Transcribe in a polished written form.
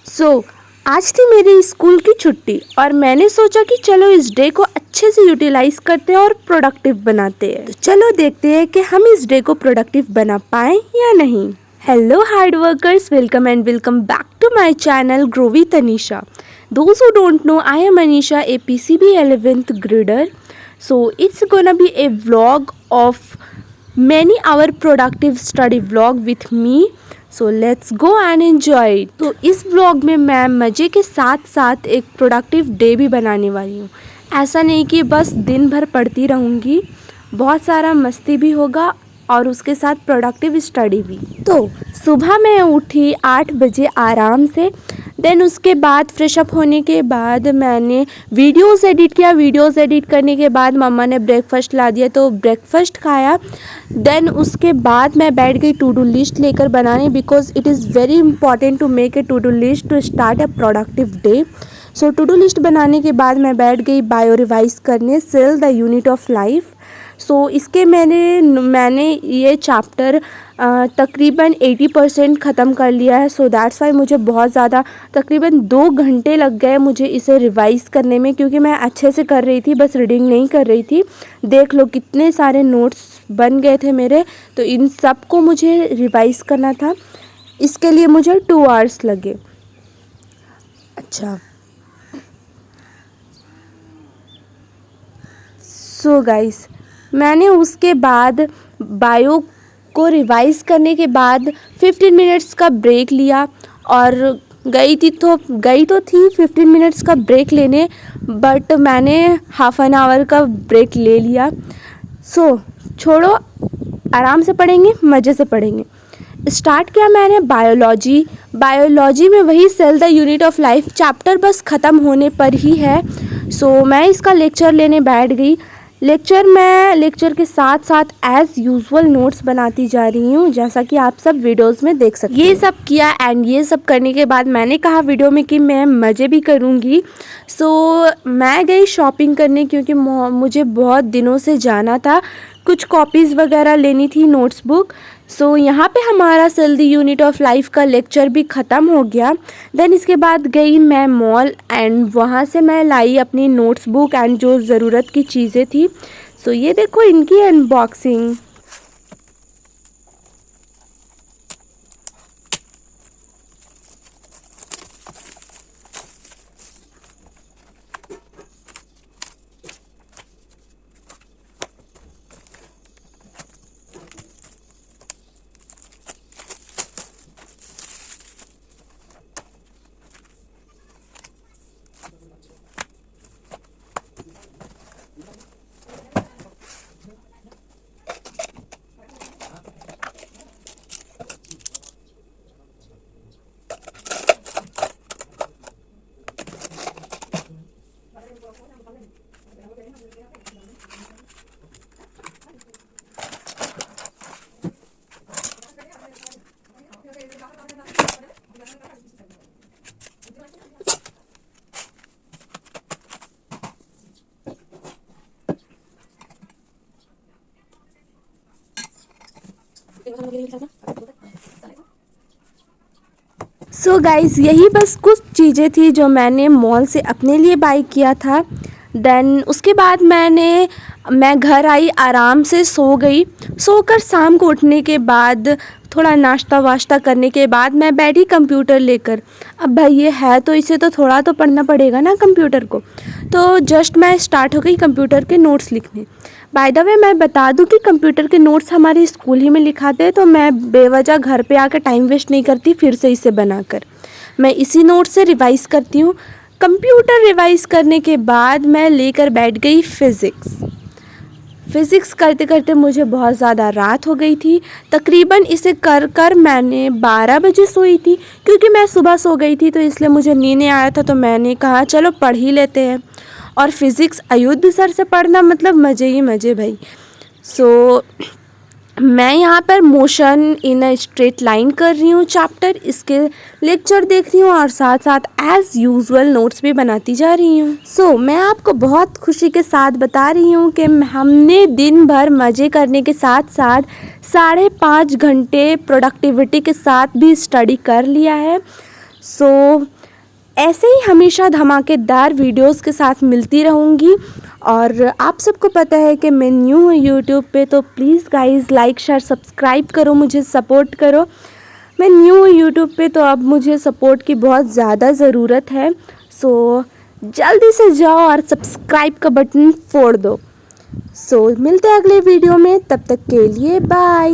सो आज थी मेरी स्कूल की छुट्टी और मैंने सोचा कि चलो इस डे को अच्छे से यूटिलाइज करते हैं और प्रोडक्टिव बनाते हैं। तो चलो देखते हैं कि हम इस डे को प्रोडक्टिव बना पाए या नहीं। Hello hard workers, welcome and welcome back to my channel grow with Anisha. Those who don't know, I am Anisha, a PCB 11th grader. So it's gonna be a vlog of many hour productive study vlog with me. So let's go and enjoy. तो इस vlog में मैं मज़े के साथ साथ एक productive day भी बनाने वाली हूँ। ऐसा नहीं कि बस दिन भर पढ़ती रहूँगी, बहुत सारा मस्ती भी होगा और उसके साथ प्रोडक्टिव स्टडी भी। तो सुबह मैं उठी 8 बजे आराम से। देन उसके बाद फ्रेश अप होने के बाद मैंने वीडियोस एडिट किया। वीडियोस एडिट करने के बाद मम्मा ने ब्रेकफास्ट ला दिया तो ब्रेकफास्ट खाया। देन उसके बाद मैं बैठ गई टू डू लिस्ट लेकर बनाने, because it is very important to make a to do list to start a productive day. So to do list बनाने के बाद मैं बैठ गई बायो रिवाइज करने, cell the unit of life. So इसके मैंने ये चैप्टर तकरीबन 80% ख़त्म कर लिया है। सो दैट्स वाई मुझे बहुत ज़्यादा तकरीबन 2 घंटे लग गए मुझे इसे रिवाइज़ करने में, क्योंकि मैं अच्छे से कर रही थी, बस रीडिंग नहीं कर रही थी। देख लो कितने सारे नोट्स बन गए थे मेरे, तो इन सब को मुझे रिवाइज़ करना था। इसके लिए मुझे 2 आवर्स लगे। अच्छा, सो गाइस, मैंने उसके बाद बायो को रिवाइज़ करने के बाद 15 मिनट्स का ब्रेक लिया और गई तो थी 15 मिनट्स का ब्रेक लेने, बट मैंने हाफ एन आवर का ब्रेक ले लिया। सो छोड़ो, आराम से पढ़ेंगे, मज़े से पढ़ेंगे। स्टार्ट किया मैंने बायोलॉजी में वही cell the unit of life chapter बस ख़त्म होने पर ही है। सो मैं इसका लेक्चर लेने बैठ गई। लेक्चर के साथ साथ एज़ यूजुअल नोट्स बनाती जा रही हूँ, जैसा कि आप सब वीडियोस में देख सकते हैं। ये सब किया एंड ये सब करने के बाद मैंने कहा वीडियो में कि मैं मज़े भी करूँगी। सो मैं गई शॉपिंग करने, क्योंकि मुझे बहुत दिनों से जाना था, कुछ कॉपीज़ वगैरह लेनी थी, नोट्स बुक। सो यहाँ पे हमारा cell the unit of life का लेक्चर भी ख़त्म हो गया। देन इसके बाद गई मैं मॉल एंड वहाँ से मैं लाई अपनी नोट्स बुक एंड जो ज़रूरत की चीज़ें थी। सो ये देखो इनकी अनबॉक्सिंग। सो गाइज़, यही बस कुछ चीज़ें थी जो मैंने मॉल से अपने लिए बाय किया था। देन उसके बाद मैं घर आई, आराम से सो गई। सोकर शाम को उठने के बाद थोड़ा नाश्ता वाश्ता करने के बाद मैं बैठी कंप्यूटर लेकर। अब भाई ये है तो इसे तो थोड़ा तो पढ़ना पड़ेगा ना कंप्यूटर को। तो जस्ट मैं स्टार्ट हो गई कंप्यूटर के नोट्स लिखने। बाय द वे मैं बता दूं कि कंप्यूटर के नोट्स हमारे स्कूल ही में लिखाते हैं, तो मैं बेवजह घर पे आकर टाइम वेस्ट नहीं करती फिर से इसे बनाकर। मैं इसी नोट से रिवाइज़ करती हूँ। कंप्यूटर रिवाइज़ करने के बाद मैं लेकर बैठ गई फ़िज़िक्स करते करते मुझे बहुत ज़्यादा रात हो गई थी। तकरीबन इसे कर मैंने 12 बजे सोई थी, क्योंकि मैं सुबह सो गई थी तो इसलिए मुझे नींद नहीं आया था। तो मैंने कहा चलो पढ़ ही लेते हैं। और फिज़िक्स अयुध सर से पढ़ना मतलब मज़े ही मज़े भाई। सो मैं यहाँ पर motion in a straight line कर रही हूँ चैप्टर, इसके लेक्चर देख रही हूँ और साथ साथ एज़ यूजुअल नोट्स भी बनाती जा रही हूँ। सो मैं आपको बहुत खुशी के साथ बता रही हूँ कि हमने दिन भर मज़े करने के साथ साथ 5.5 घंटे प्रोडक्टिविटी के साथ भी स्टडी कर लिया है। सो ऐसे ही हमेशा धमाकेदार वीडियोस के साथ मिलती रहूँगी। और आप सबको पता है कि मैं न्यू हूँ यूट्यूब पे, तो please guys like share subscribe करो, मुझे सपोर्ट करो। मैं न्यू हूँ यूट्यूब पे, तो अब मुझे सपोर्ट की बहुत ज़्यादा ज़रूरत है। सो जल्दी से जाओ और सब्सक्राइब का बटन फोड़ दो। सो मिलते हैं अगले वीडियो में, तब तक के लिए बाय।